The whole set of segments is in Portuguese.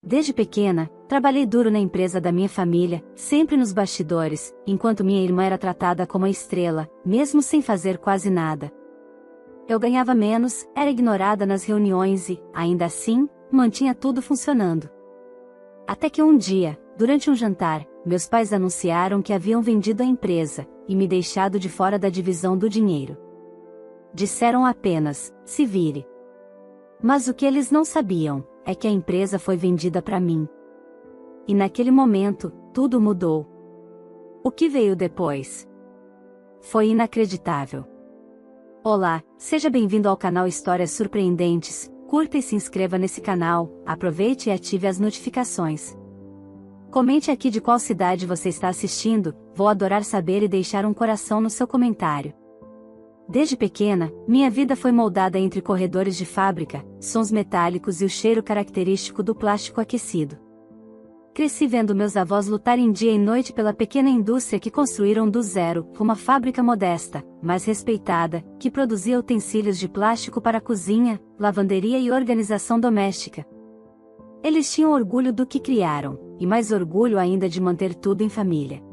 Desde pequena, trabalhei duro na empresa da minha família, sempre nos bastidores, enquanto minha irmã era tratada como a estrela, mesmo sem fazer quase nada. Eu ganhava menos, era ignorada nas reuniões e, ainda assim, mantinha tudo funcionando. Até que um dia, durante um jantar, meus pais anunciaram que haviam vendido a empresa, e me deixado de fora da divisão do dinheiro. Disseram apenas, se vire. Mas o que eles não sabiam, é que a empresa foi vendida para mim. E naquele momento, tudo mudou. O que veio depois? Foi inacreditável. Olá, seja bem-vindo ao canal Histórias Surpreendentes, curta e se inscreva nesse canal, aproveite e ative as notificações. Comente aqui de qual cidade você está assistindo, vou adorar saber e deixar um coração no seu comentário. Desde pequena, minha vida foi moldada entre corredores de fábrica, sons metálicos e o cheiro característico do plástico aquecido. Cresci vendo meus avós lutarem dia e noite pela pequena indústria que construíram do zero, uma fábrica modesta, mas respeitada, que produzia utensílios de plástico para a cozinha, lavanderia e organização doméstica. Eles tinham orgulho do que criaram, e mais orgulho ainda de manter tudo em família.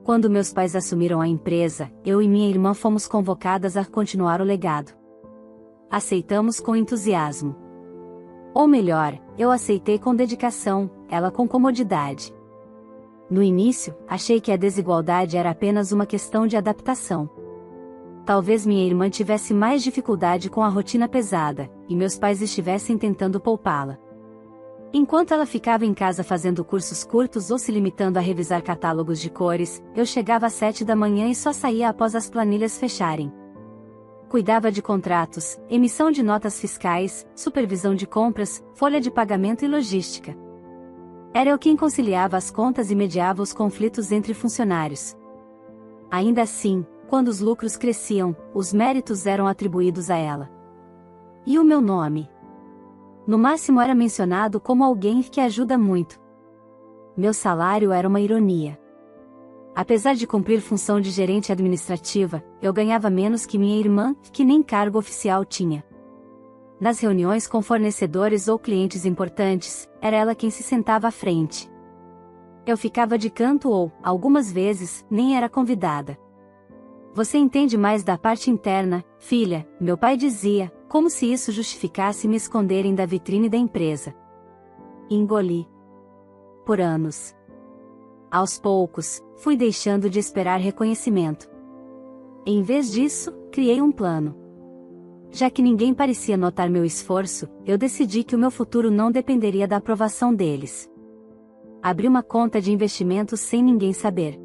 Quando meus pais assumiram a empresa, eu e minha irmã fomos convocadas a continuar o legado. Aceitamos com entusiasmo. Ou melhor, eu aceitei com dedicação, ela com comodidade. No início, achei que a desigualdade era apenas uma questão de adaptação. Talvez minha irmã tivesse mais dificuldade com a rotina pesada, e meus pais estivessem tentando poupá-la. Enquanto ela ficava em casa fazendo cursos curtos ou se limitando a revisar catálogos de cores, eu chegava às 7 da manhã e só saía após as planilhas fecharem. Cuidava de contratos, emissão de notas fiscais, supervisão de compras, folha de pagamento e logística. Era eu quem conciliava as contas e mediava os conflitos entre funcionários. Ainda assim, quando os lucros cresciam, os méritos eram atribuídos a ela. E o meu nome? No máximo era mencionado como alguém que ajuda muito. Meu salário era uma ironia. Apesar de cumprir função de gerente administrativa, eu ganhava menos que minha irmã, que nem cargo oficial tinha. Nas reuniões com fornecedores ou clientes importantes, era ela quem se sentava à frente. Eu ficava de canto ou, algumas vezes, nem era convidada. Você entende mais da parte interna, filha, meu pai dizia, como se isso justificasse me esconderem da vitrine da empresa. Engoli. Por anos. Aos poucos, fui deixando de esperar reconhecimento. Em vez disso, criei um plano. Já que ninguém parecia notar meu esforço, eu decidi que o meu futuro não dependeria da aprovação deles. Abri uma conta de investimentos sem ninguém saber.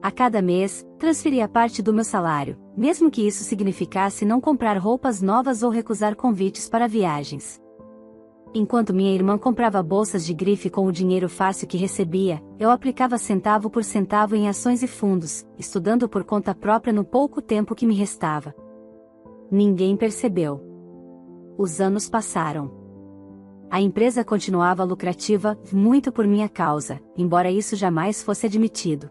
A cada mês, transferia parte do meu salário, mesmo que isso significasse não comprar roupas novas ou recusar convites para viagens. Enquanto minha irmã comprava bolsas de grife com o dinheiro fácil que recebia, eu aplicava centavo por centavo em ações e fundos, estudando por conta própria no pouco tempo que me restava. Ninguém percebeu. Os anos passaram. A empresa continuava lucrativa, muito por minha causa, embora isso jamais fosse admitido.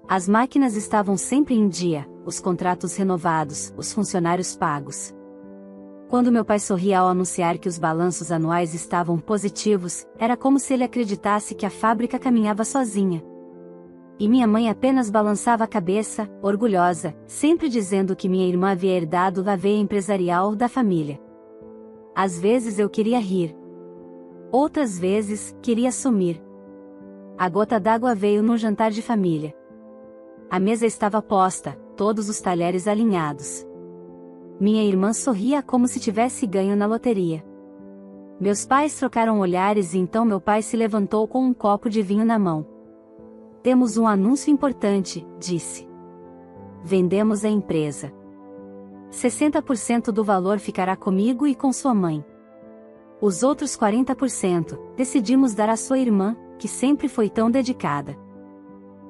As máquinas estavam sempre em dia, os contratos renovados, os funcionários pagos. Quando meu pai sorria ao anunciar que os balanços anuais estavam positivos, era como se ele acreditasse que a fábrica caminhava sozinha. E minha mãe apenas balançava a cabeça, orgulhosa, sempre dizendo que minha irmã havia herdado a veia empresarial da família. Às vezes eu queria rir. Outras vezes, queria sumir. A gota d'água veio num jantar de família. A mesa estava posta, todos os talheres alinhados. Minha irmã sorria como se tivesse ganho na loteria. Meus pais trocaram olhares e então meu pai se levantou com um copo de vinho na mão. Temos um anúncio importante, disse. Vendemos a empresa. 60% do valor ficará comigo e com sua mãe. Os outros 40%, decidimos dar à sua irmã, que sempre foi tão dedicada.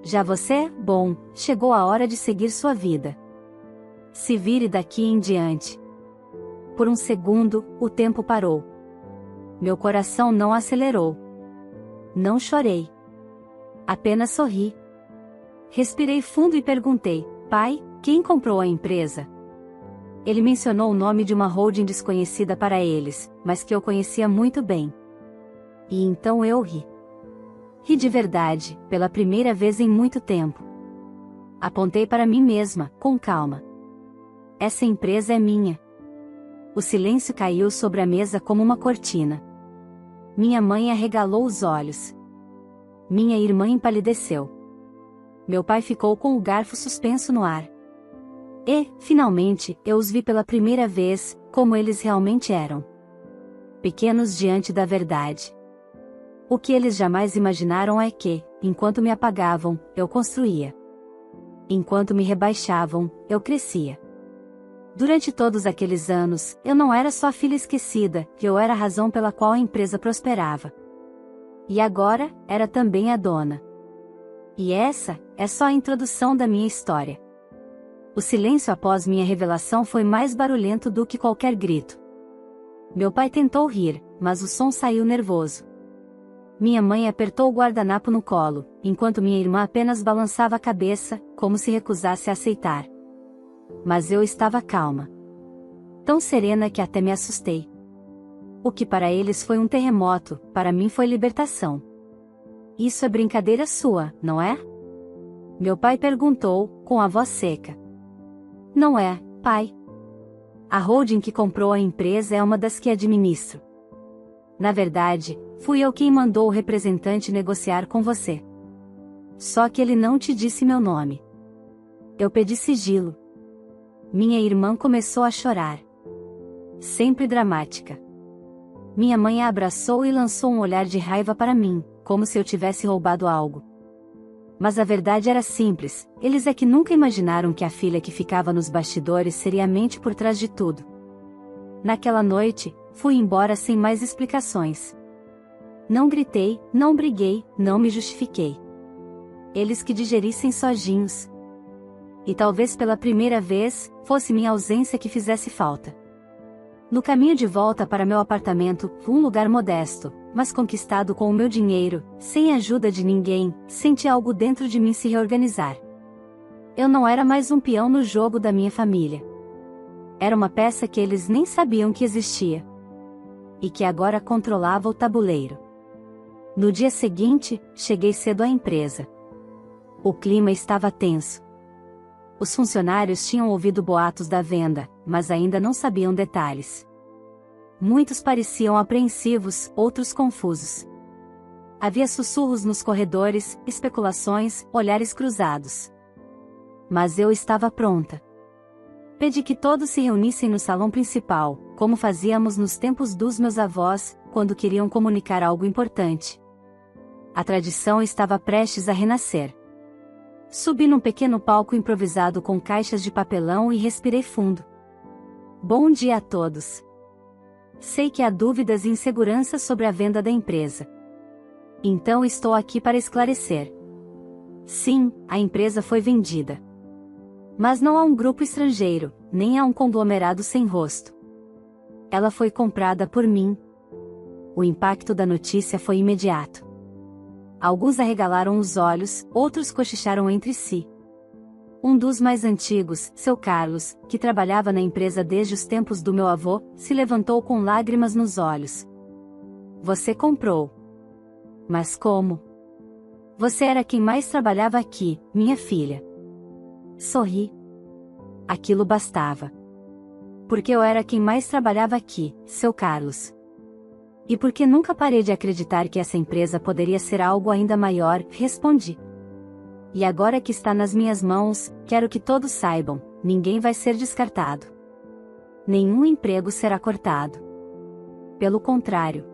Já você, bom, chegou a hora de seguir sua vida. Se vire daqui em diante. Por um segundo, o tempo parou. Meu coração não acelerou. Não chorei. Apenas sorri. Respirei fundo e perguntei, pai, quem comprou a empresa? Ele mencionou o nome de uma holding desconhecida para eles, mas que eu conhecia muito bem. E então eu ri. Ri de verdade, pela primeira vez em muito tempo. Apontei para mim mesma, com calma. Essa empresa é minha. O silêncio caiu sobre a mesa como uma cortina. Minha mãe arregalou os olhos. Minha irmã empalideceu. Meu pai ficou com o garfo suspenso no ar. E, finalmente, eu os vi pela primeira vez, como eles realmente eram. Pequenos diante da verdade. O que eles jamais imaginaram é que, enquanto me apagavam, eu construía. Enquanto me rebaixavam, eu crescia. Durante todos aqueles anos, eu não era só a filha esquecida, eu era a razão pela qual a empresa prosperava. E agora, era também a dona. E essa é só a introdução da minha história. O silêncio após minha revelação foi mais barulhento do que qualquer grito. Meu pai tentou rir, mas o som saiu nervoso. Minha mãe apertou o guardanapo no colo, enquanto minha irmã apenas balançava a cabeça, como se recusasse a aceitar. Mas eu estava calma. Tão serena que até me assustei. O que para eles foi um terremoto, para mim foi libertação. Isso é brincadeira sua, não é? Meu pai perguntou, com a voz seca. Não é, pai. A holding que comprou a empresa é uma das que administro. Na verdade, fui eu quem mandou o representante negociar com você. Só que ele não te disse meu nome. Eu pedi sigilo. Minha irmã começou a chorar. Sempre dramática. Minha mãe a abraçou e lançou um olhar de raiva para mim, como se eu tivesse roubado algo. Mas a verdade era simples, eles é que nunca imaginaram que a filha que ficava nos bastidores seria a mente por trás de tudo. Naquela noite, fui embora sem mais explicações. Não gritei, não briguei, não me justifiquei. Eles que digerissem sozinhos. E talvez pela primeira vez, fosse minha ausência que fizesse falta. No caminho de volta para meu apartamento, um lugar modesto, mas conquistado com o meu dinheiro, sem a ajuda de ninguém, senti algo dentro de mim se reorganizar. Eu não era mais um peão no jogo da minha família. Era uma peça que eles nem sabiam que existia. E que agora controlava o tabuleiro. No dia seguinte, cheguei cedo à empresa. O clima estava tenso. Os funcionários tinham ouvido boatos da venda, mas ainda não sabiam detalhes. Muitos pareciam apreensivos, outros confusos. Havia sussurros nos corredores, especulações, olhares cruzados. Mas eu estava pronta. Pedi que todos se reunissem no salão principal, como fazíamos nos tempos dos meus avós, quando queriam comunicar algo importante. A tradição estava prestes a renascer. Subi num pequeno palco improvisado com caixas de papelão e respirei fundo. Bom dia a todos. Sei que há dúvidas e inseguranças sobre a venda da empresa. Então estou aqui para esclarecer. Sim, a empresa foi vendida. Mas não a um grupo estrangeiro, nem a um conglomerado sem rosto. Ela foi comprada por mim. O impacto da notícia foi imediato. Alguns arregalaram os olhos, outros cochicharam entre si. Um dos mais antigos, seu Carlos, que trabalhava na empresa desde os tempos do meu avô, se levantou com lágrimas nos olhos. Você comprou. Mas como? Você era quem mais trabalhava aqui, minha filha. Sorri. Aquilo bastava. Porque eu era quem mais trabalhava aqui, seu Carlos. E porque nunca parei de acreditar que essa empresa poderia ser algo ainda maior, respondi. E agora que está nas minhas mãos, quero que todos saibam, ninguém vai ser descartado. Nenhum emprego será cortado. Pelo contrário.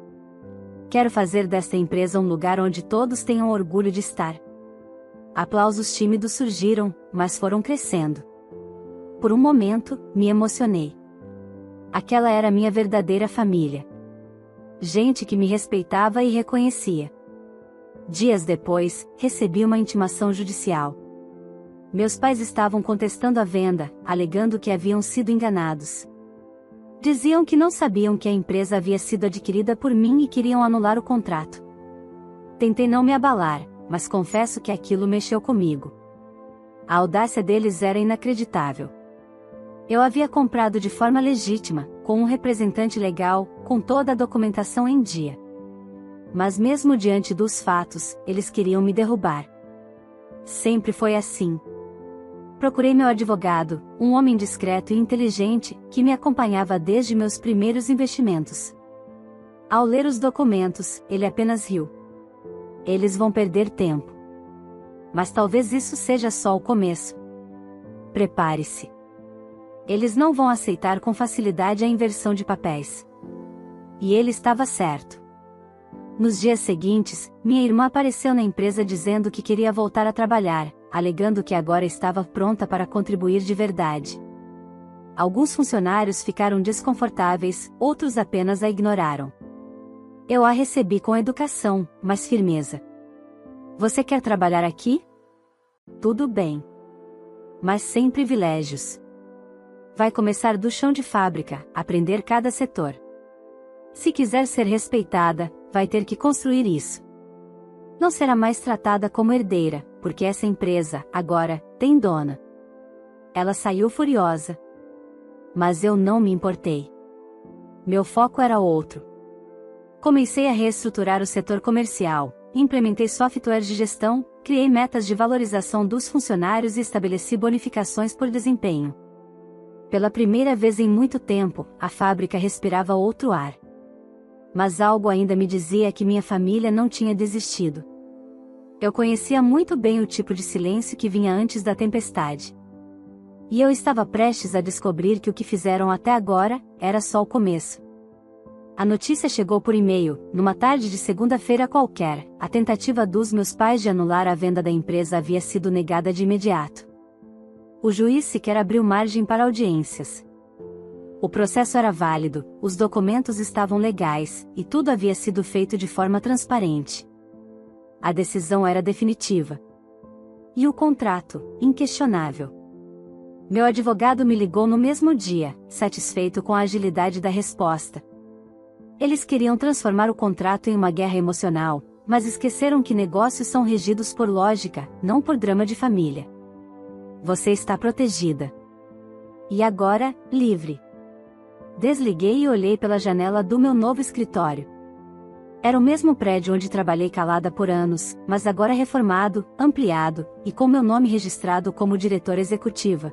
Quero fazer desta empresa um lugar onde todos tenham orgulho de estar. Aplausos tímidos surgiram, mas foram crescendo. Por um momento, me emocionei. Aquela era minha verdadeira família. Gente que me respeitava e reconhecia. Dias depois, recebi uma intimação judicial. Meus pais estavam contestando a venda, alegando que haviam sido enganados. Diziam que não sabiam que a empresa havia sido adquirida por mim e queriam anular o contrato. Tentei não me abalar, mas confesso que aquilo mexeu comigo. A audácia deles era inacreditável. Eu havia comprado de forma legítima, com um representante legal, com toda a documentação em dia. Mas mesmo diante dos fatos, eles queriam me derrubar. Sempre foi assim. Procurei meu advogado, um homem discreto e inteligente, que me acompanhava desde meus primeiros investimentos. Ao ler os documentos, ele apenas riu. Eles vão perder tempo. Mas talvez isso seja só o começo. Prepare-se. Eles não vão aceitar com facilidade a inversão de papéis. E ele estava certo. Nos dias seguintes, minha irmã apareceu na empresa dizendo que queria voltar a trabalhar, alegando que agora estava pronta para contribuir de verdade. Alguns funcionários ficaram desconfortáveis, outros apenas a ignoraram. Eu a recebi com educação, mas firmeza. Você quer trabalhar aqui? Tudo bem. Mas sem privilégios. Vai começar do chão de fábrica, aprender cada setor. Se quiser ser respeitada, vai ter que construir isso. Não será mais tratada como herdeira, porque essa empresa, agora, tem dona. Ela saiu furiosa. Mas eu não me importei. Meu foco era outro. Comecei a reestruturar o setor comercial, implementei software de gestão, criei metas de valorização dos funcionários e estabeleci bonificações por desempenho. Pela primeira vez em muito tempo, a fábrica respirava outro ar. Mas algo ainda me dizia que minha família não tinha desistido. Eu conhecia muito bem o tipo de silêncio que vinha antes da tempestade. E eu estava prestes a descobrir que o que fizeram até agora era só o começo. A notícia chegou por e-mail, numa tarde de segunda-feira qualquer. A tentativa dos meus pais de anular a venda da empresa havia sido negada de imediato. O juiz sequer abriu margem para audiências. O processo era válido, os documentos estavam legais, e tudo havia sido feito de forma transparente. A decisão era definitiva. E o contrato, inquestionável. Meu advogado me ligou no mesmo dia, satisfeito com a agilidade da resposta. Eles queriam transformar o contrato em uma guerra emocional, mas esqueceram que negócios são regidos por lógica, não por drama de família. Você está protegida. E agora, livre. Desliguei e olhei pela janela do meu novo escritório. Era o mesmo prédio onde trabalhei calada por anos, mas agora reformado, ampliado, e com meu nome registrado como diretora executiva.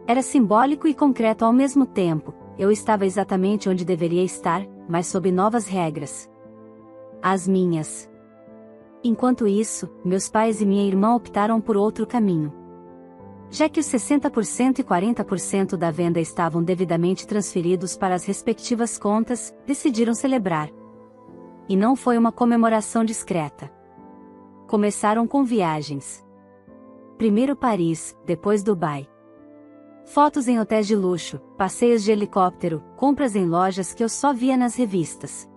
Era simbólico e concreto ao mesmo tempo. Eu estava exatamente onde deveria estar, mas sob novas regras. As minhas. Enquanto isso, meus pais e minha irmã optaram por outro caminho. Já que os 60% e 40% da venda estavam devidamente transferidos para as respectivas contas, decidiram celebrar. E não foi uma comemoração discreta. Começaram com viagens. Primeiro Paris, depois Dubai. Fotos em hotéis de luxo, passeios de helicóptero, compras em lojas que eu só via nas revistas.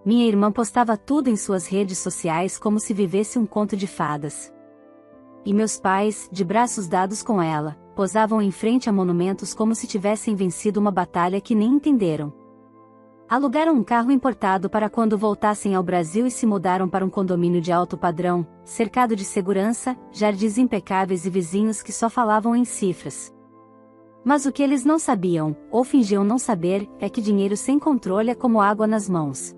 Minha irmã postava tudo em suas redes sociais como se vivesse um conto de fadas. E meus pais, de braços dados com ela, posavam em frente a monumentos como se tivessem vencido uma batalha que nem entenderam. Alugaram um carro importado para quando voltassem ao Brasil e se mudaram para um condomínio de alto padrão, cercado de segurança, jardins impecáveis e vizinhos que só falavam em cifras. Mas o que eles não sabiam, ou fingiam não saber, é que dinheiro sem controle é como água nas mãos.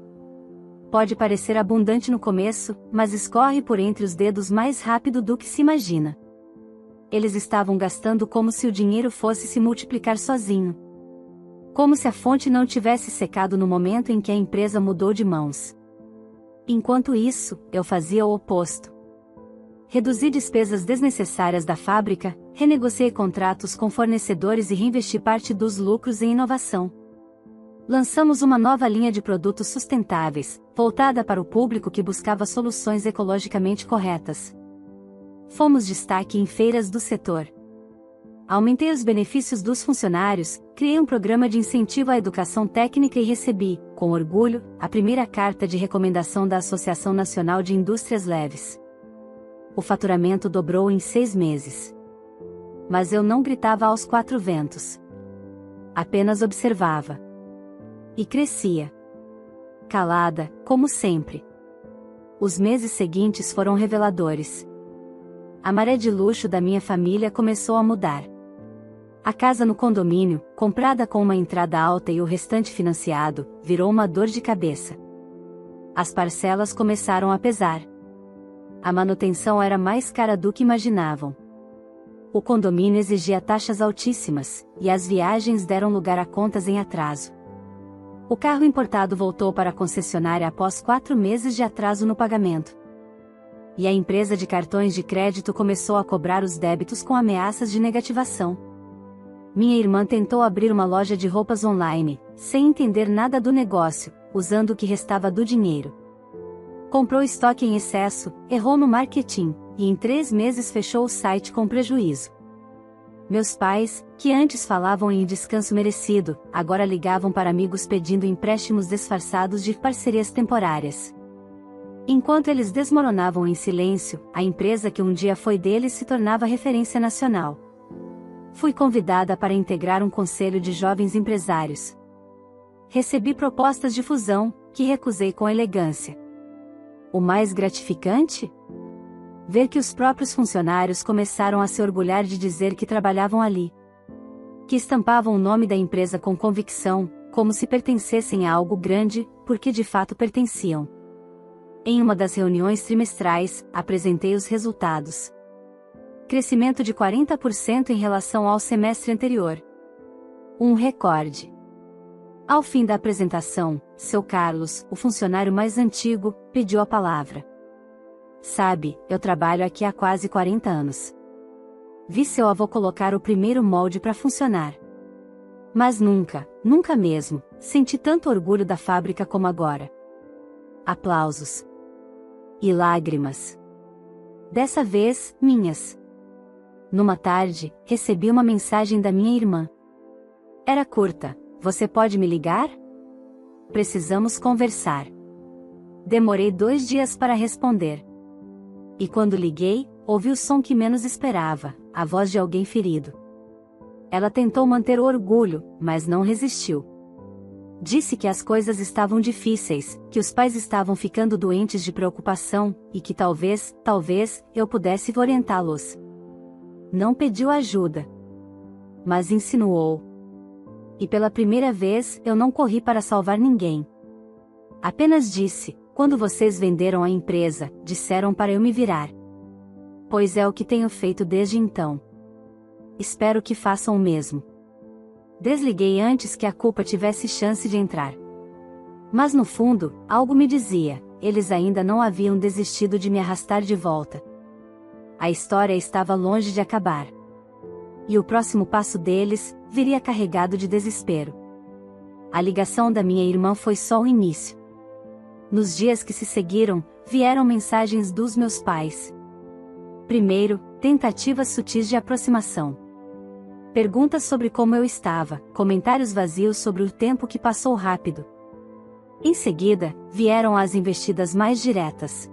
Pode parecer abundante no começo, mas escorre por entre os dedos mais rápido do que se imagina. Eles estavam gastando como se o dinheiro fosse se multiplicar sozinho. Como se a fonte não tivesse secado no momento em que a empresa mudou de mãos. Enquanto isso, eu fazia o oposto. Reduzi despesas desnecessárias da fábrica, renegociei contratos com fornecedores e reinvesti parte dos lucros em inovação. Lançamos uma nova linha de produtos sustentáveis, voltada para o público que buscava soluções ecologicamente corretas. Fomos destaque em feiras do setor. Aumentei os benefícios dos funcionários, criei um programa de incentivo à educação técnica e recebi, com orgulho, a primeira carta de recomendação da Associação Nacional de Indústrias Leves. O faturamento dobrou em 6 meses. Mas eu não gritava aos 4 ventos. Apenas observava. E crescia. Calada, como sempre. Os meses seguintes foram reveladores. A maré de luxo da minha família começou a mudar. A casa no condomínio, comprada com uma entrada alta e o restante financiado, virou uma dor de cabeça. As parcelas começaram a pesar. A manutenção era mais cara do que imaginavam. O condomínio exigia taxas altíssimas, e as viagens deram lugar a contas em atraso. O carro importado voltou para a concessionária após 4 meses de atraso no pagamento. E a empresa de cartões de crédito começou a cobrar os débitos com ameaças de negativação. Minha irmã tentou abrir uma loja de roupas online, sem entender nada do negócio, usando o que restava do dinheiro. Comprou estoque em excesso, errou no marketing, e em 3 meses fechou o site com prejuízo. Meus pais, que antes falavam em descanso merecido, agora ligavam para amigos pedindo empréstimos disfarçados de parcerias temporárias. Enquanto eles desmoronavam em silêncio, a empresa que um dia foi deles se tornava referência nacional. Fui convidada para integrar um conselho de jovens empresários. Recebi propostas de fusão, que recusei com elegância. O mais gratificante? Ver que os próprios funcionários começaram a se orgulhar de dizer que trabalhavam ali. Que estampavam o nome da empresa com convicção, como se pertencessem a algo grande, porque de fato pertenciam. Em uma das reuniões trimestrais, apresentei os resultados. Crescimento de 40% em relação ao semestre anterior. Um recorde. Ao fim da apresentação, seu Carlos, o funcionário mais antigo, pediu a palavra. Sabe, eu trabalho aqui há quase 40 anos. Vi seu avô colocar o primeiro molde para funcionar. Mas nunca, nunca mesmo, senti tanto orgulho da fábrica como agora. Aplausos. E lágrimas. Dessa vez, minhas. Numa tarde, recebi uma mensagem da minha irmã. Era curta: você pode me ligar? Precisamos conversar. Demorei 2 dias para responder. E quando liguei, ouvi o som que menos esperava, a voz de alguém ferido. Ela tentou manter o orgulho, mas não resistiu. Disse que as coisas estavam difíceis, que os pais estavam ficando doentes de preocupação, e que talvez, eu pudesse orientá-los. Não pediu ajuda. Mas insinuou. E pela primeira vez, eu não corri para salvar ninguém. Apenas disse: quando vocês venderam a empresa, disseram para eu me virar. Pois é o que tenho feito desde então. Espero que façam o mesmo. Desliguei antes que a culpa tivesse chance de entrar. Mas no fundo, algo me dizia: eles ainda não haviam desistido de me arrastar de volta. A história estava longe de acabar. E o próximo passo deles viria carregado de desespero. A ligação da minha irmã foi só o início. Nos dias que se seguiram, vieram mensagens dos meus pais. Primeiro, tentativas sutis de aproximação. Perguntas sobre como eu estava, comentários vazios sobre o tempo que passou rápido. Em seguida, vieram as investidas mais diretas.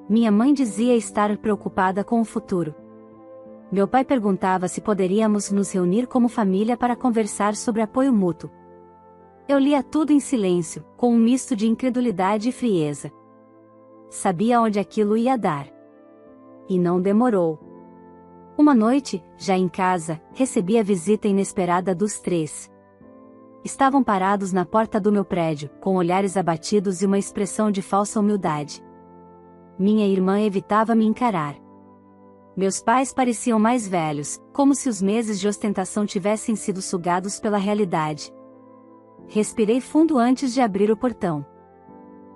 Minha mãe dizia estar preocupada com o futuro. Meu pai perguntava se poderíamos nos reunir como família para conversar sobre apoio mútuo. Eu lia tudo em silêncio, com um misto de incredulidade e frieza. Sabia onde aquilo ia dar. E não demorou. Uma noite, já em casa, recebi a visita inesperada dos 3. Estavam parados na porta do meu prédio, com olhares abatidos e uma expressão de falsa humildade. Minha irmã evitava me encarar. Meus pais pareciam mais velhos, como se os meses de ostentação tivessem sido sugados pela realidade. Respirei fundo antes de abrir o portão.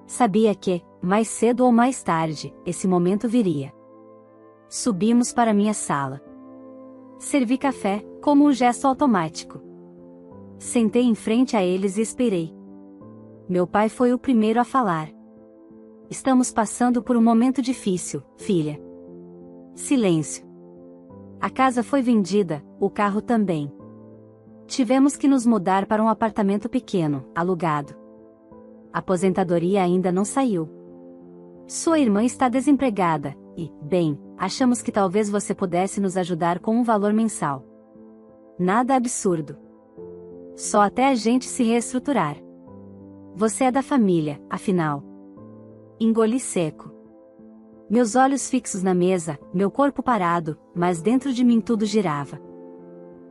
Sabia que, mais cedo ou mais tarde, esse momento viria. Subimos para minha sala. Servi café, como um gesto automático. Sentei em frente a eles e esperei. Meu pai foi o primeiro a falar. Estamos passando por um momento difícil, filha. Silêncio. A casa foi vendida, o carro também. Tivemos que nos mudar para um apartamento pequeno, alugado. A aposentadoria ainda não saiu. Sua irmã está desempregada, e, bem, achamos que talvez você pudesse nos ajudar com um valor mensal. Nada absurdo. Só até a gente se reestruturar. Você é da família, afinal. Engoli seco. Meus olhos fixos na mesa, meu corpo parado, mas dentro de mim tudo girava.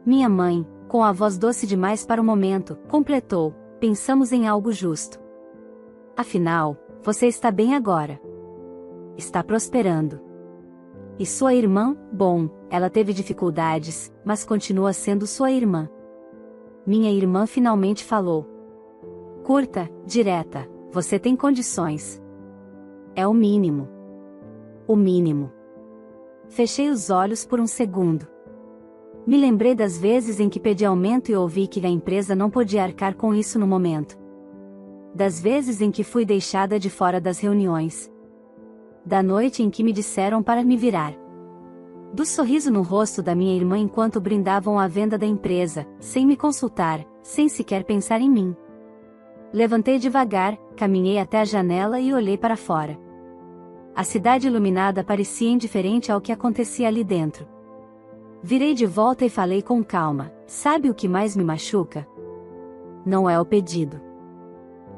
Minha mãe, com a voz doce demais para o momento, completou: pensamos em algo justo. Afinal, Você está bem agora. Está prosperando. E sua irmã, bom, ela teve dificuldades, mas continua sendo sua irmã. Minha irmã finalmente falou. Curta, direta, você tem condições. É o mínimo. O mínimo. Fechei os olhos por um segundo. Me lembrei das vezes em que pedi aumento e ouvi que a empresa não podia arcar com isso no momento. Das vezes em que fui deixada de fora das reuniões. Da noite em que me disseram para me virar. Do sorriso no rosto da minha irmã enquanto brindavam a venda da empresa, sem me consultar, sem sequer pensar em mim. Levantei devagar, caminhei até a janela e olhei para fora. A cidade iluminada parecia indiferente ao que acontecia ali dentro. Virei de volta e falei com calma, sabe o que mais me machuca? Não é o pedido.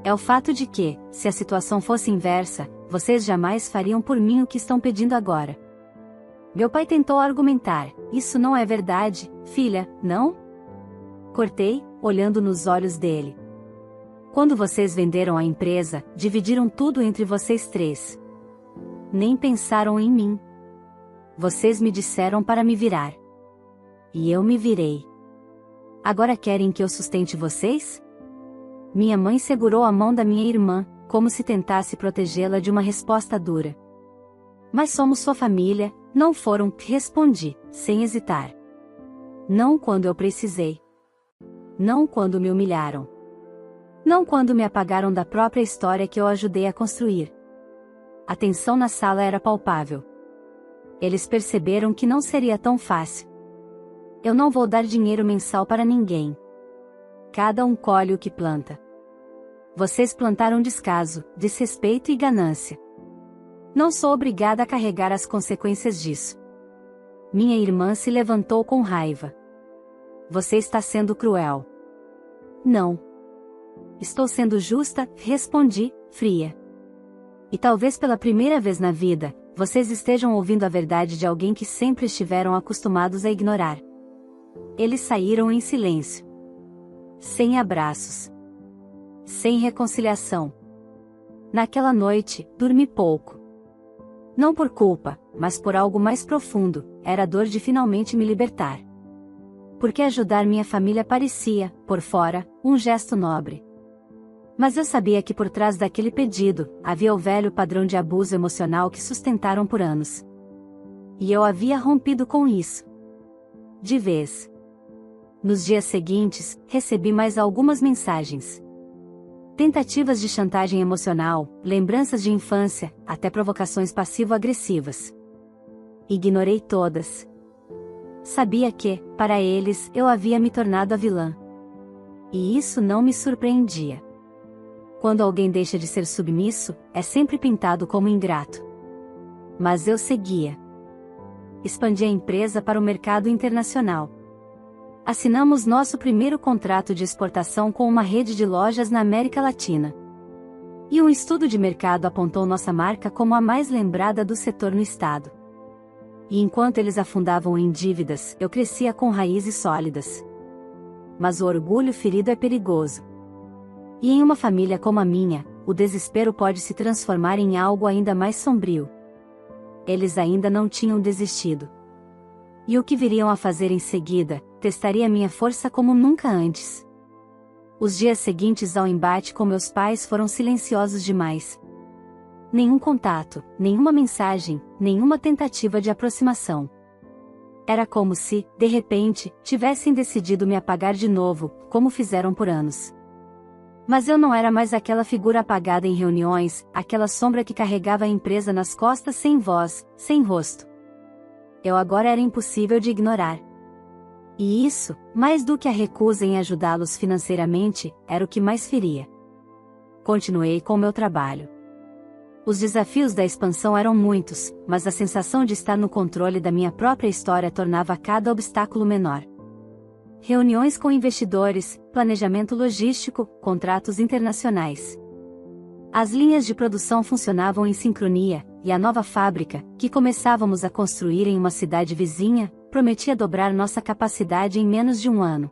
É o fato de que, se a situação fosse inversa, vocês jamais fariam por mim o que estão pedindo agora. Meu pai tentou argumentar, isso não é verdade, filha, não? Cortei, olhando nos olhos dele. Quando vocês venderam a empresa, dividiram tudo entre vocês três. Nem pensaram em mim. Vocês me disseram para me virar. E eu me virei. Agora querem que eu sustente vocês? Minha mãe segurou a mão da minha irmã, como se tentasse protegê-la de uma resposta dura. Mas somos sua família, não foram, respondi, sem hesitar. Não quando eu precisei. Não quando me humilharam. Não quando me apagaram da própria história que eu ajudei a construir. A tensão na sala era palpável. Eles perceberam que não seria tão fácil. Eu não vou dar dinheiro mensal para ninguém. Cada um colhe o que planta. Vocês plantaram descaso, desrespeito e ganância. Não sou obrigada a carregar as consequências disso. Minha irmã se levantou com raiva. Você está sendo cruel. Não. Estou sendo justa, respondi, fria. E talvez pela primeira vez na vida, vocês estejam ouvindo a verdade de alguém que sempre estiveram acostumados a ignorar. Eles saíram em silêncio. Sem abraços. Sem reconciliação. Naquela noite, dormi pouco. Não por culpa, mas por algo mais profundo, era a dor de finalmente me libertar. Porque ajudar minha família parecia, por fora, um gesto nobre. Mas eu sabia que por trás daquele pedido, havia o velho padrão de abuso emocional que sustentaram por anos. E eu havia rompido com isso. De vez. Nos dias seguintes, recebi mais algumas mensagens. Tentativas de chantagem emocional, lembranças de infância, até provocações passivo-agressivas. Ignorei todas. Sabia que, para eles, eu havia me tornado a vilã. E isso não me surpreendia. Quando alguém deixa de ser submisso, é sempre pintado como ingrato. Mas eu seguia. Expandi a empresa para o mercado internacional. Assinamos nosso primeiro contrato de exportação com uma rede de lojas na América Latina. E um estudo de mercado apontou nossa marca como a mais lembrada do setor no estado. E enquanto eles afundavam em dívidas, eu crescia com raízes sólidas. Mas o orgulho ferido é perigoso. E em uma família como a minha, o desespero pode se transformar em algo ainda mais sombrio. Eles ainda não tinham desistido. E o que viriam a fazer em seguida, testaria minha força como nunca antes. Os dias seguintes ao embate com meus pais foram silenciosos demais. Nenhum contato, nenhuma mensagem, nenhuma tentativa de aproximação. Era como se, de repente, tivessem decidido me apagar de novo, como fizeram por anos. Mas eu não era mais aquela figura apagada em reuniões, aquela sombra que carregava a empresa nas costas sem voz, sem rosto. Eu agora era impossível de ignorar. E isso, mais do que a recusa em ajudá-los financeiramente, era o que mais feria. Continuei com meu trabalho. Os desafios da expansão eram muitos, mas a sensação de estar no controle da minha própria história tornava cada obstáculo menor. Reuniões com investidores, planejamento logístico, contratos internacionais. As linhas de produção funcionavam em sincronia, e a nova fábrica, que começávamos a construir em uma cidade vizinha, prometia dobrar nossa capacidade em menos de um ano.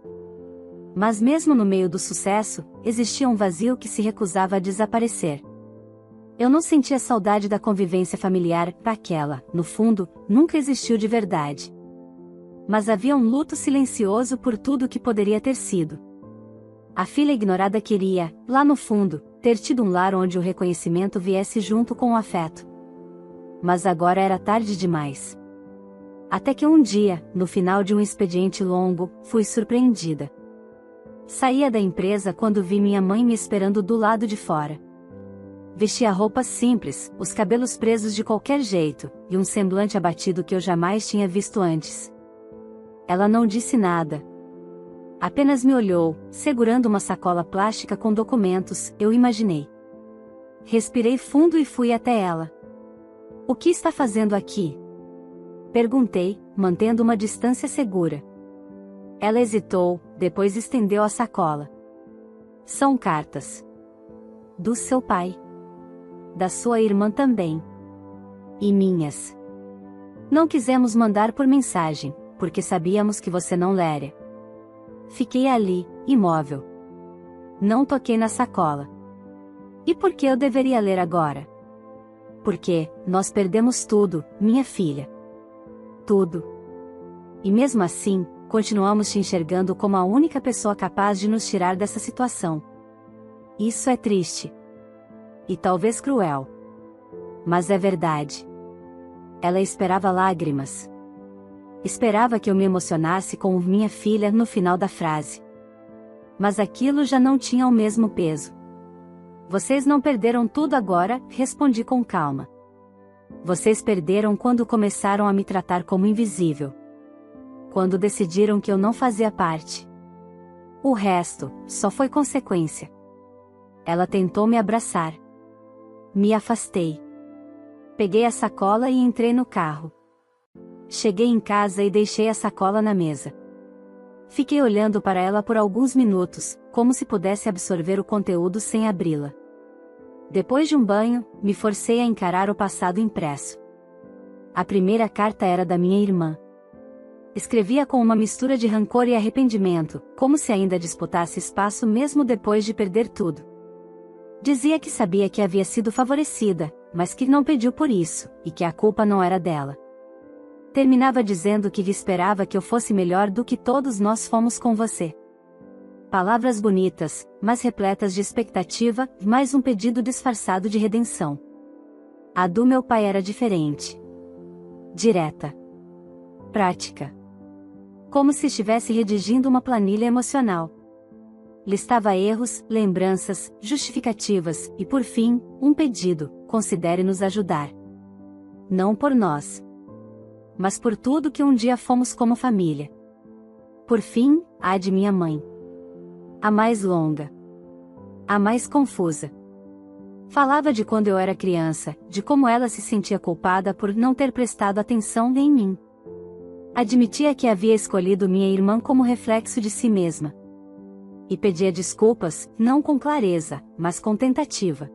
Mas mesmo no meio do sucesso, existia um vazio que se recusava a desaparecer. Eu não sentia saudade da convivência familiar, aquela, no fundo, nunca existiu de verdade. Mas havia um luto silencioso por tudo que poderia ter sido. A filha ignorada queria, lá no fundo, ter tido um lar onde o reconhecimento viesse junto com o afeto. Mas agora era tarde demais. Até que um dia, no final de um expediente longo, fui surpreendida. Saía da empresa quando vi minha mãe me esperando do lado de fora. Vestia roupas simples, os cabelos presos de qualquer jeito, e um semblante abatido que eu jamais tinha visto antes. Ela não disse nada. Apenas me olhou, segurando uma sacola plástica com documentos, eu imaginei. Respirei fundo e fui até ela. "O que está fazendo aqui?" Perguntei, mantendo uma distância segura. Ela hesitou, depois estendeu a sacola. "São cartas. Do seu pai. Da sua irmã também. E minhas. Não quisemos mandar por mensagem, porque sabíamos que você não leria." Fiquei ali, imóvel. Não toquei na sacola. "E por que eu deveria ler agora?" "Porque, nós perdemos tudo, minha filha. Tudo. E mesmo assim, continuamos te enxergando como a única pessoa capaz de nos tirar dessa situação. Isso é triste. E talvez cruel. Mas é verdade." Ela esperava lágrimas. Esperava que eu me emocionasse com minha filha no final da frase. Mas aquilo já não tinha o mesmo peso. "Vocês não perderam tudo agora", respondi com calma. "Vocês perderam quando começaram a me tratar como invisível. Quando decidiram que eu não fazia parte. O resto, só foi consequência." Ela tentou me abraçar. Me afastei. Peguei a sacola e entrei no carro. Cheguei em casa e deixei a sacola na mesa. Fiquei olhando para ela por alguns minutos, como se pudesse absorver o conteúdo sem abri-la. Depois de um banho, me forcei a encarar o passado impresso. A primeira carta era da minha irmã. Escrevia com uma mistura de rancor e arrependimento, como se ainda disputasse espaço mesmo depois de perder tudo. Dizia que sabia que havia sido favorecida, mas que não pediu por isso, e que a culpa não era dela. Terminava dizendo que esperava que eu fosse melhor do que todos nós fomos com você. Palavras bonitas, mas repletas de expectativa, mais um pedido disfarçado de redenção. A do meu pai era diferente. Direta. Prática. Como se estivesse redigindo uma planilha emocional. Listava erros, lembranças, justificativas, e por fim, um pedido: considere nos ajudar. Não por nós, mas por tudo que um dia fomos como família. Por fim, a de minha mãe. A mais longa. A mais confusa. Falava de quando eu era criança, de como ela se sentia culpada por não ter prestado atenção em mim. Admitia que havia escolhido minha irmã como reflexo de si mesma. E pedia desculpas, não com clareza, mas com tentativa.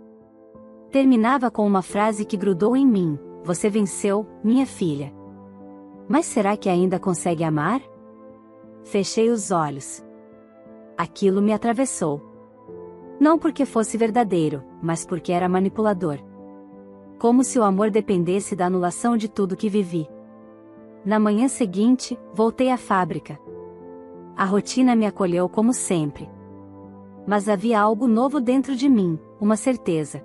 Terminava com uma frase que grudou em mim: "Você venceu, minha filha." Mas será que ainda consegue amar? Fechei os olhos. Aquilo me atravessou. Não porque fosse verdadeiro, mas porque era manipulador. Como se o amor dependesse da anulação de tudo que vivi. Na manhã seguinte, voltei à fábrica. A rotina me acolheu como sempre. Mas havia algo novo dentro de mim, uma certeza.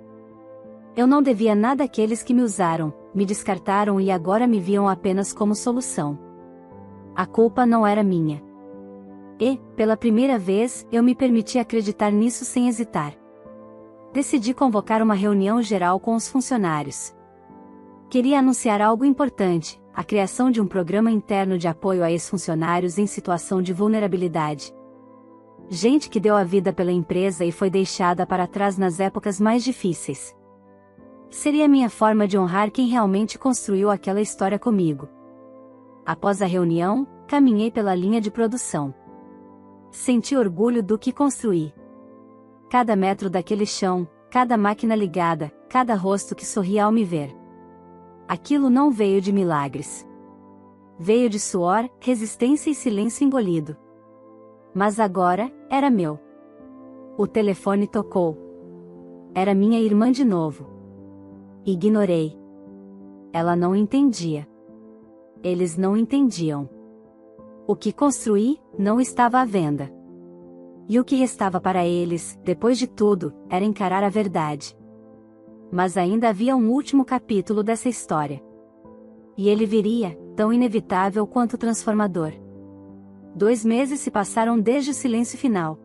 Eu não devia nada àqueles que me usaram, me descartaram e agora me viam apenas como solução. A culpa não era minha. E, pela primeira vez, eu me permiti acreditar nisso sem hesitar. Decidi convocar uma reunião geral com os funcionários. Queria anunciar algo importante: a criação de um programa interno de apoio a ex-funcionários em situação de vulnerabilidade. Gente que deu a vida pela empresa e foi deixada para trás nas épocas mais difíceis. Seria minha forma de honrar quem realmente construiu aquela história comigo. Após a reunião, caminhei pela linha de produção. Senti orgulho do que construí. Cada metro daquele chão, cada máquina ligada, cada rosto que sorria ao me ver. Aquilo não veio de milagres. Veio de suor, resistência e silêncio engolido. Mas agora, era meu. O telefone tocou. Era minha irmã de novo. Ignorei. Ela não entendia. Eles não entendiam. O que construí não estava à venda. E o que restava para eles, depois de tudo, era encarar a verdade. Mas ainda havia um último capítulo dessa história. E ele viria, tão inevitável quanto transformador. 2 meses se passaram desde o silêncio final.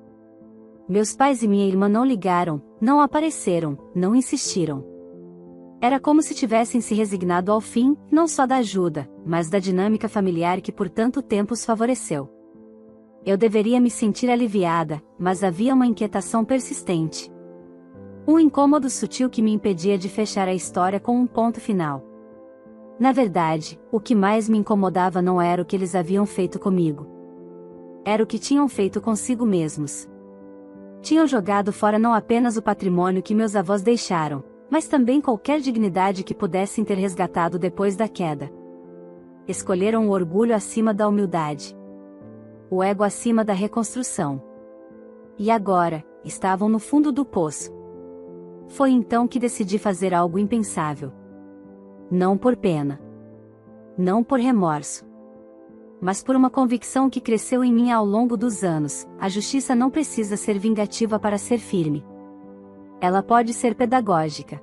Meus pais e minha irmã não ligaram, não apareceram, não insistiram. Era como se tivessem se resignado ao fim, não só da ajuda, mas da dinâmica familiar que por tanto tempo os favoreceu. Eu deveria me sentir aliviada, mas havia uma inquietação persistente. Um incômodo sutil que me impedia de fechar a história com um ponto final. Na verdade, o que mais me incomodava não era o que eles haviam feito comigo. Era o que tinham feito consigo mesmos. Tinham jogado fora não apenas o patrimônio que meus avós deixaram, mas também qualquer dignidade que pudessem ter resgatado depois da queda. Escolheram o orgulho acima da humildade. O ego acima da reconstrução. E agora, estavam no fundo do poço. Foi então que decidi fazer algo impensável. Não por pena. Não por remorso. Mas por uma convicção que cresceu em mim ao longo dos anos: a justiça não precisa ser vingativa para ser firme. Ela pode ser pedagógica.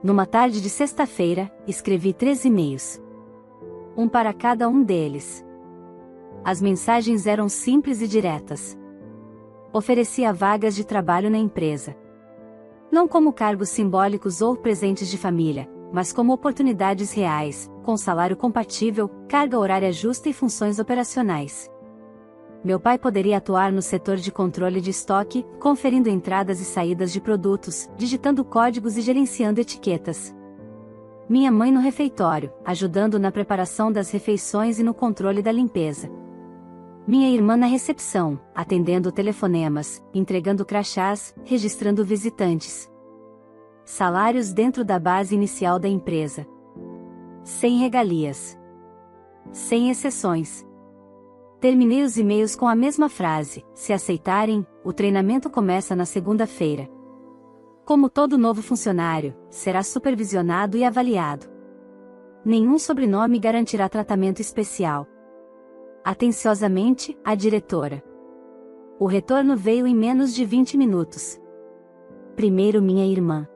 Numa tarde de sexta-feira, escrevi 3 e-mails. Um para cada um deles. As mensagens eram simples e diretas. Oferecia vagas de trabalho na empresa. Não como cargos simbólicos ou presentes de família, mas como oportunidades reais, com salário compatível, carga horária justa e funções operacionais. Meu pai poderia atuar no setor de controle de estoque, conferindo entradas e saídas de produtos, digitando códigos e gerenciando etiquetas. Minha mãe no refeitório, ajudando na preparação das refeições e no controle da limpeza. Minha irmã na recepção, atendendo telefonemas, entregando crachás, registrando visitantes. Salários dentro da base inicial da empresa. Sem regalias. Sem exceções. Terminei os e-mails com a mesma frase: se aceitarem, o treinamento começa na segunda-feira. Como todo novo funcionário, será supervisionado e avaliado. Nenhum sobrenome garantirá tratamento especial. Atenciosamente, a diretora. O retorno veio em menos de 20 minutos. Primeiro minha irmã.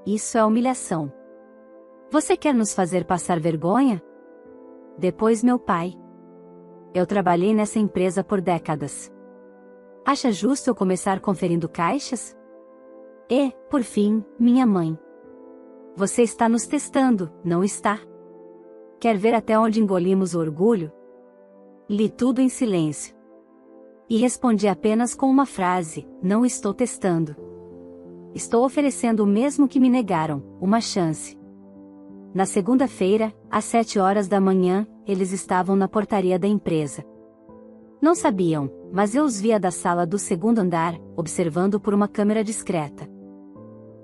Isso é humilhação. Você quer nos fazer passar vergonha? Depois meu pai. Eu trabalhei nessa empresa por décadas. Acha justo eu começar conferindo caixas? E, por fim, minha mãe. Você está nos testando, não está? Quer ver até onde engolimos o orgulho? Li tudo em silêncio. E respondi apenas com uma frase: não estou testando. Estou oferecendo o mesmo que me negaram, uma chance. Na segunda-feira, às 7 horas da manhã, eles estavam na portaria da empresa. Não sabiam, mas eu os via da sala do segundo andar, observando por uma câmera discreta.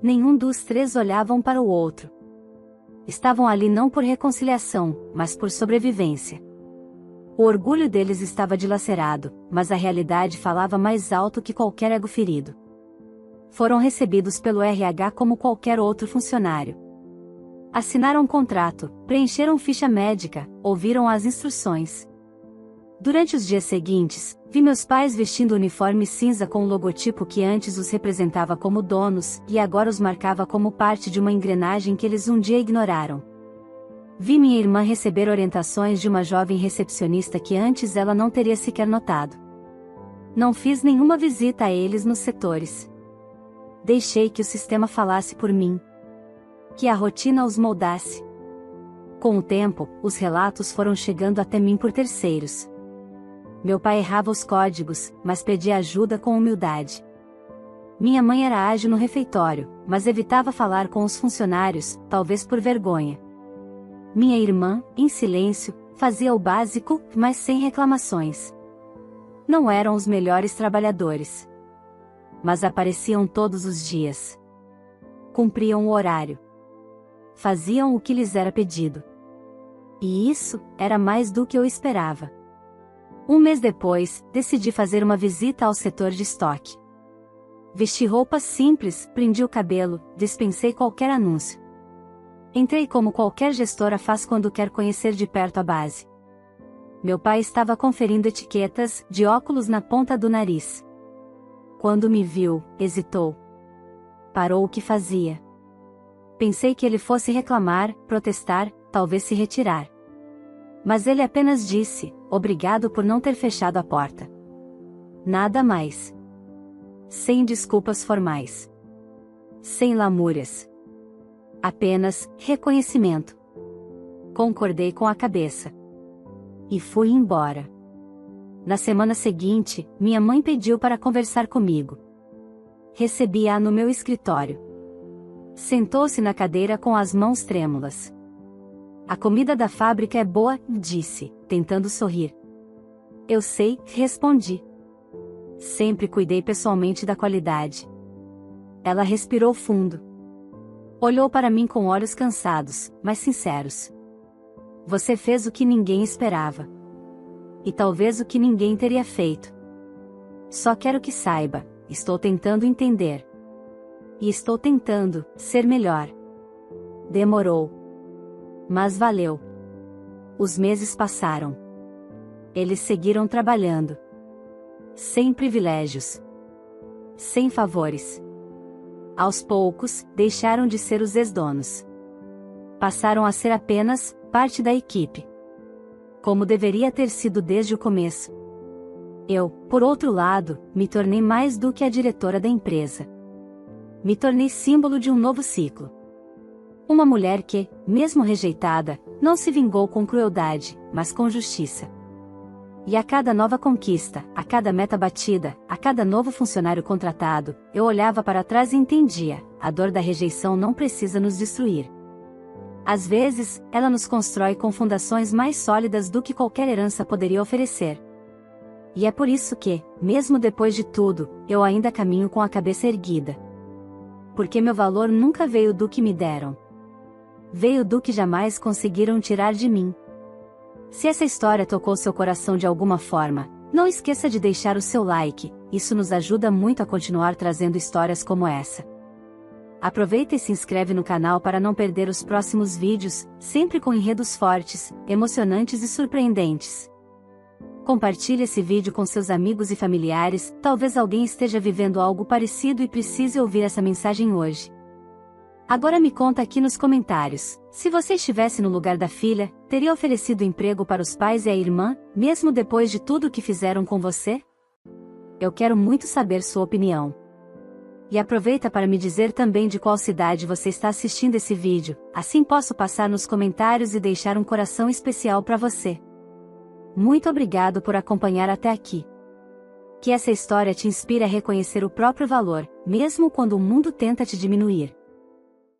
Nenhum dos 3 olhavam para o outro. Estavam ali não por reconciliação, mas por sobrevivência. O orgulho deles estava dilacerado, mas a realidade falava mais alto que qualquer ego ferido. Foram recebidos pelo RH como qualquer outro funcionário. Assinaram um contrato, preencheram ficha médica, ouviram as instruções. Durante os dias seguintes, vi meus pais vestindo uniforme cinza com o logotipo que antes os representava como donos, e agora os marcava como parte de uma engrenagem que eles um dia ignoraram. Vi minha irmã receber orientações de uma jovem recepcionista que antes ela não teria sequer notado. Não fiz nenhuma visita a eles nos setores. Deixei que o sistema falasse por mim. Que a rotina os moldasse. Com o tempo, os relatos foram chegando até mim por terceiros. Meu pai errava os códigos, mas pedia ajuda com humildade. Minha mãe era ágil no refeitório, mas evitava falar com os funcionários, talvez por vergonha. Minha irmã, em silêncio, fazia o básico, mas sem reclamações. Não eram os melhores trabalhadores. Mas apareciam todos os dias. Cumpriam o horário. Faziam o que lhes era pedido. E isso era mais do que eu esperava. Um mês depois, decidi fazer uma visita ao setor de estoque. Vesti roupas simples, prendi o cabelo, dispensei qualquer anúncio. Entrei como qualquer gestora faz quando quer conhecer de perto a base. Meu pai estava conferindo etiquetas de óculos na ponta do nariz. Quando me viu, hesitou. Parou o que fazia. Pensei que ele fosse reclamar, protestar, talvez se retirar. Mas ele apenas disse, obrigado por não ter fechado a porta. Nada mais. Sem desculpas formais. Sem lamúrias. Apenas reconhecimento. Concordei com a cabeça. E fui embora. Na semana seguinte, minha mãe pediu para conversar comigo. Recebi-a no meu escritório. Sentou-se na cadeira com as mãos trêmulas. A comida da fábrica é boa, disse, tentando sorrir. Eu sei, respondi. Sempre cuidei pessoalmente da qualidade. Ela respirou fundo. Olhou para mim com olhos cansados, mas sinceros. Você fez o que ninguém esperava. E talvez o que ninguém teria feito. Só quero que saiba, estou tentando entender. E estou tentando ser melhor. Demorou. Mas valeu. Os meses passaram. Eles seguiram trabalhando. Sem privilégios. Sem favores. Aos poucos, deixaram de ser os ex-donos. Passaram a ser apenas parte da equipe. Como deveria ter sido desde o começo. Eu, por outro lado, me tornei mais do que a diretora da empresa. Me tornei símbolo de um novo ciclo. Uma mulher que, mesmo rejeitada, não se vingou com crueldade, mas com justiça. E a cada nova conquista, a cada meta batida, a cada novo funcionário contratado, eu olhava para trás e entendia, a dor da rejeição não precisa nos destruir. Às vezes, ela nos constrói com fundações mais sólidas do que qualquer herança poderia oferecer. E é por isso que, mesmo depois de tudo, eu ainda caminho com a cabeça erguida. Porque meu valor nunca veio do que me deram. Veio do que jamais conseguiram tirar de mim. Se essa história tocou seu coração de alguma forma, não esqueça de deixar o seu like, isso nos ajuda muito a continuar trazendo histórias como essa. Aproveita e se inscreve no canal para não perder os próximos vídeos, sempre com enredos fortes, emocionantes e surpreendentes. Compartilhe esse vídeo com seus amigos e familiares, talvez alguém esteja vivendo algo parecido e precise ouvir essa mensagem hoje. Agora me conta aqui nos comentários, se você estivesse no lugar da filha, teria oferecido emprego para os pais e a irmã, mesmo depois de tudo o que fizeram com você? Eu quero muito saber sua opinião. E aproveita para me dizer também de qual cidade você está assistindo esse vídeo, assim posso passar nos comentários e deixar um coração especial para você. Muito obrigado por acompanhar até aqui. Que essa história te inspire a reconhecer o próprio valor, mesmo quando o mundo tenta te diminuir.